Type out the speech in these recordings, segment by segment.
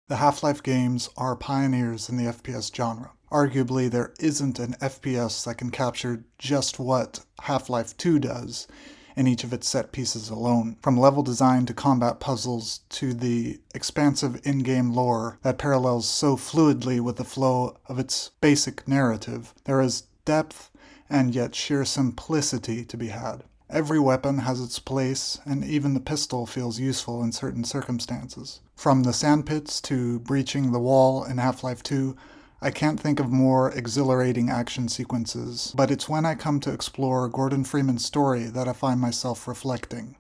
The Half-Life games are pioneers in the FPS genre. Arguably, there isn't an FPS that can capture just what Half-Life 2 does in each of its set pieces alone. From level design to combat puzzles to the expansive in-game lore that parallels so fluidly with the flow of its basic narrative, there is depth and yet sheer simplicity to be had. Every weapon has its place, and even the pistol feels useful in certain circumstances. From the sandpits to breaching the wall in Half-Life 2, I can't think of more exhilarating action sequences, but it's when I come to explore Gordon Freeman's story that I find myself reflecting.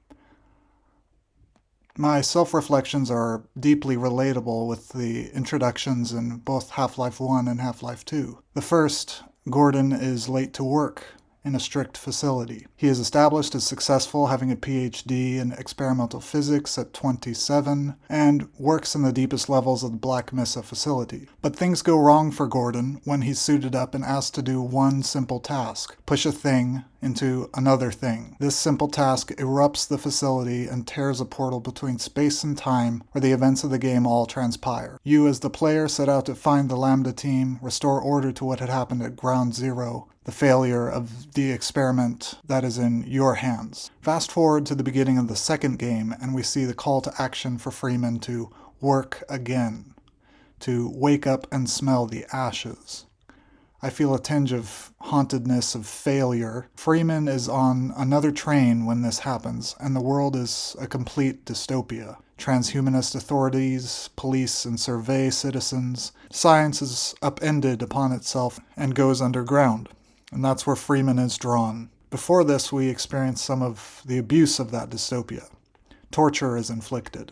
My self-reflections are deeply relatable with the introductions in both Half-Life 1 and Half-Life 2. The first, Gordon is late to work in a strict facility. He is established as successful, having a PhD in experimental physics at 27, and works in the deepest levels of the Black Mesa facility. But things go wrong for Gordon when he's suited up and asked to do one simple task: push a thing into another thing. This simple task erupts the facility and tears a portal between space and time where the events of the game all transpire. You as the player set out to find the Lambda team, restore order to what had happened at Ground Zero, the failure of the experiment that is in your hands. Fast forward to the beginning of the second game, and we see the call to action for Freeman to work again, to wake up and smell the ashes. I feel a tinge of hauntedness of failure. Freeman is on another train when this happens, and the world is a complete dystopia. Transhumanist authorities police and survey citizens. Science is upended upon itself and goes underground. And that's where Freeman is drawn. Before this, we experience some of the abuse of that dystopia. Torture is inflicted.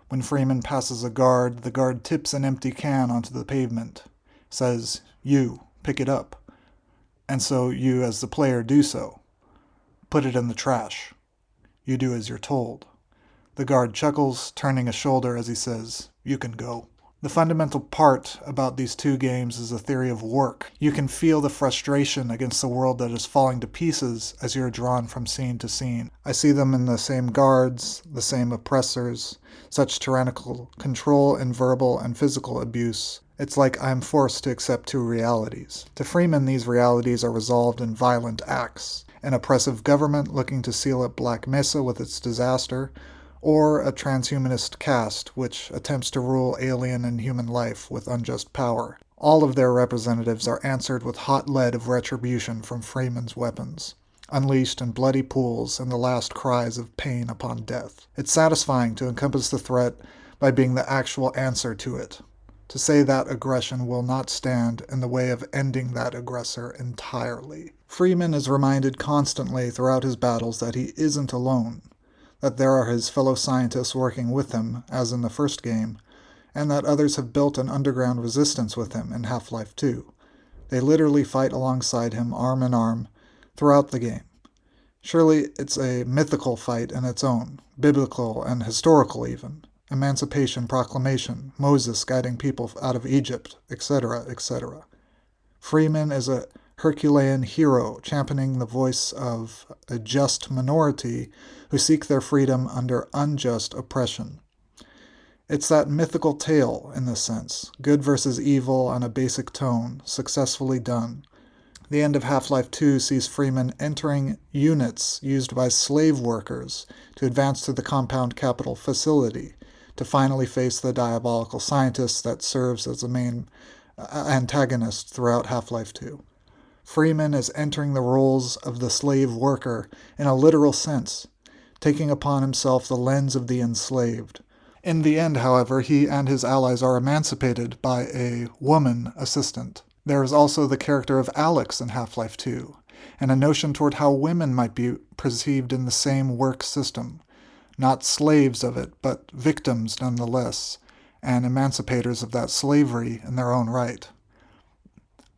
When Freeman passes a guard, the guard tips an empty can onto the pavement, says, "You, pick it up." And so you, as the player, do so. Put it in the trash. You do as you're told. The guard chuckles, turning a shoulder as he says, "You can go." The fundamental part about these two games is a theory of work. You can feel the frustration against the world that is falling to pieces as you're drawn from scene to scene. I see them in the same guards, the same oppressors, such tyrannical control and verbal and physical abuse. It's like I'm forced to accept two realities. To Freeman, these realities are resolved in violent acts: an oppressive government looking to seal up Black Mesa with its disaster, or a transhumanist caste which attempts to rule alien and human life with unjust power. All of their representatives are answered with hot lead of retribution from Freeman's weapons, unleashed in bloody pools and the last cries of pain upon death. It's satisfying to encompass the threat by being the actual answer to it, to say that aggression will not stand in the way of ending that aggressor entirely. Freeman is reminded constantly throughout his battles that he isn't alone, that there are his fellow scientists working with him, as in the first game, and that others have built an underground resistance with him in Half-Life 2. They literally fight alongside him, arm in arm, throughout the game. Surely it's a mythical fight in its own, biblical and historical even. Emancipation Proclamation, Moses guiding people out of Egypt, etc., etc. Freeman is a Herculean hero championing the voice of a just minority who seek their freedom under unjust oppression. It's that mythical tale, in this sense, good versus evil on a basic tone, successfully done. The end of Half-Life 2 sees Freeman entering units used by slave workers to advance to the compound capital facility, to finally face the diabolical scientist that serves as the main antagonist throughout Half-Life 2. Freeman is entering the roles of the slave worker in a literal sense, taking upon himself the lens of the enslaved. In the end, however, he and his allies are emancipated by a woman assistant. There is also the character of Alex in Half-Life 2, and a notion toward how women might be perceived in the same work system. Not slaves of it, but victims nonetheless, and emancipators of that slavery in their own right.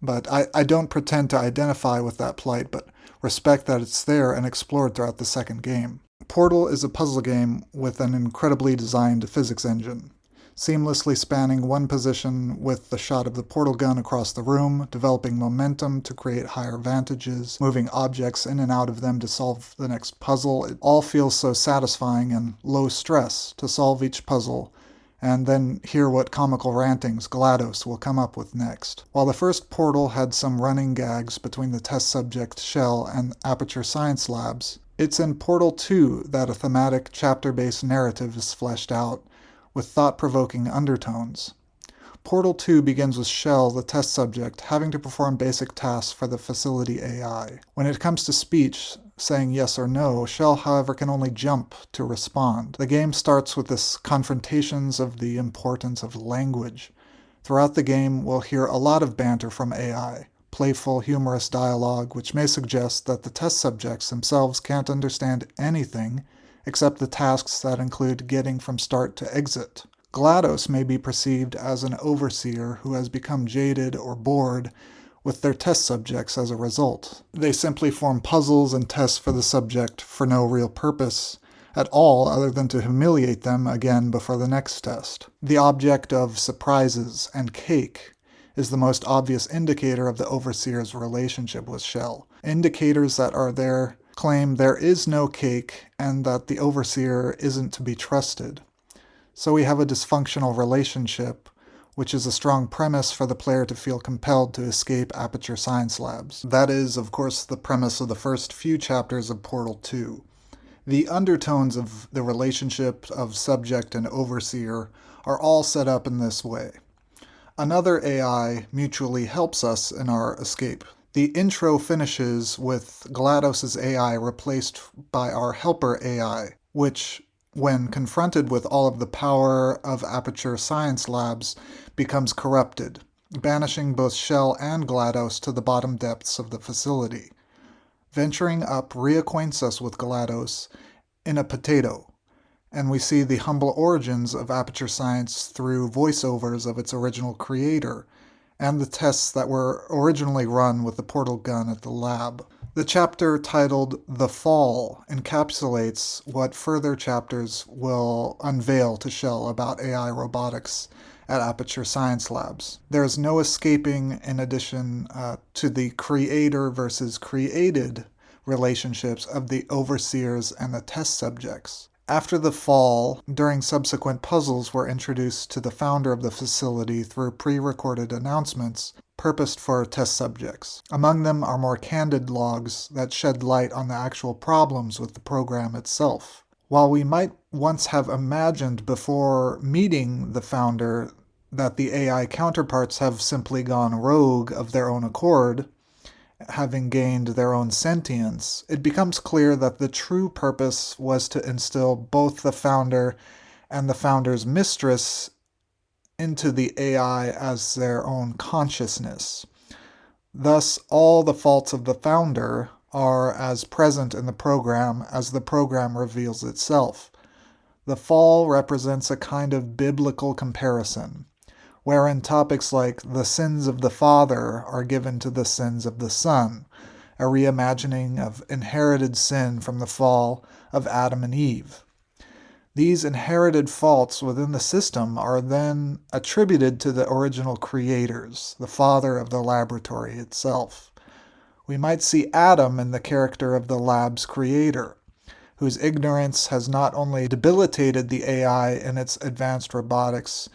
But I don't pretend to identify with that plight, but respect that it's there and explored throughout the second game. Portal is a puzzle game with an incredibly designed physics engine, seamlessly spanning one position with the shot of the portal gun across the room, developing momentum to create higher vantages, moving objects in and out of them to solve the next puzzle. It all feels so satisfying and low stress to solve each puzzle and then hear what comical rantings GLaDOS will come up with next. While the first Portal had some running gags between the test subject Shell and Aperture Science Labs, it's in Portal 2 that a thematic, chapter-based narrative is fleshed out with thought-provoking undertones. Portal 2 begins with Shell, the test subject, having to perform basic tasks for the facility AI. When it comes to speech, saying yes or no, Shell, however, can only jump to respond. The game starts with this confrontations of the importance of language. Throughout the game, we'll hear a lot of banter from AI, playful, humorous dialogue, which may suggest that the test subjects themselves can't understand anything except the tasks that include getting from start to exit. GLaDOS may be perceived as an overseer who has become jaded or bored with their test subjects as a result. They simply form puzzles and tests for the subject for no real purpose at all other than to humiliate them again before the next test. The object of surprises and cake is the most obvious indicator of the overseer's relationship with Shell. Indicators that are there claim there is no cake and that the overseer isn't to be trusted. So we have a dysfunctional relationship, which is a strong premise for the player to feel compelled to escape Aperture Science Labs. That is, of course, the premise of the first few chapters of Portal 2. The undertones of the relationship of subject and overseer are all set up in this way. Another AI mutually helps us in our escape. The intro finishes with GLaDOS's AI replaced by our helper AI, which, when confronted with all of the power of Aperture Science Labs, becomes corrupted, banishing both Shell and GLaDOS to the bottom depths of the facility. Venturing up reacquaints us with GLaDOS in a potato, and we see the humble origins of Aperture Science through voiceovers of its original creator, and the tests that were originally run with the portal gun at the lab. The chapter titled The Fall encapsulates what further chapters will unveil to Shell about AI robotics at Aperture Science Labs. There is no escaping, in addition to the creator versus created relationships of the overseers and the test subjects. After the fall, during subsequent puzzles were introduced to the founder of the facility through pre-recorded announcements purposed for test subjects. Among them are more candid logs that shed light on the actual problems with the program itself. While we might once have imagined before meeting the founder that the AI counterparts have simply gone rogue of their own accord, having gained their own sentience, it becomes clear that the true purpose was to instill both the founder and the founder's mistress into the AI as their own consciousness. Thus, all the faults of the founder are as present in the program as the program reveals itself. The fall represents a kind of biblical comparison, wherein topics like the sins of the father are given to the sins of the son, a reimagining of inherited sin from the fall of Adam and Eve. These inherited faults within the system are then attributed to the original creators, the father of the laboratory itself. We might see Adam in the character of the lab's creator, whose ignorance has not only debilitated the AI in its advanced robotics,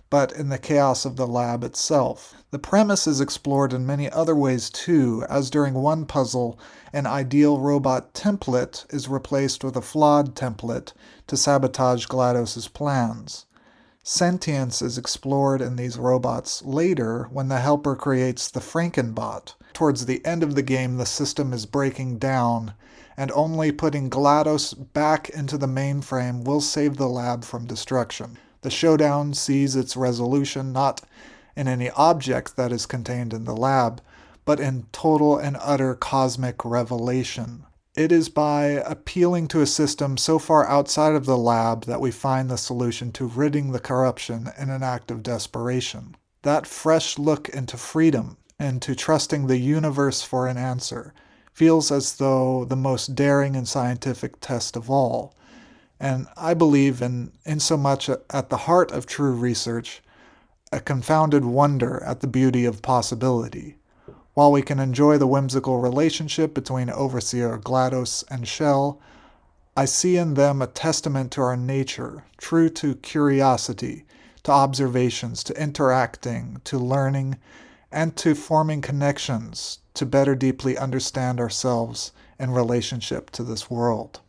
but in the chaos of the lab itself. The premise is explored in many other ways too, as during one puzzle, an ideal robot template is replaced with a flawed template to sabotage GLaDOS's plans. Sentience is explored in these robots later when the helper creates the Frankenbot. Towards the end of the game, the system is breaking down, and only putting GLaDOS back into the mainframe will save the lab from destruction. The showdown sees its resolution not in any object that is contained in the lab, but in total and utter cosmic revelation. It is by appealing to a system so far outside of the lab that we find the solution to ridding the corruption in an act of desperation. That fresh look into freedom and to trusting the universe for an answer feels as though the most daring and scientific test of all. And I believe in so much at the heart of true research, a confounded wonder at the beauty of possibility. While we can enjoy the whimsical relationship between Overseer GLaDOS and Shell, I see in them a testament to our nature, true to curiosity, to observations, to interacting, to learning, and to forming connections to better deeply understand ourselves in relationship to this world.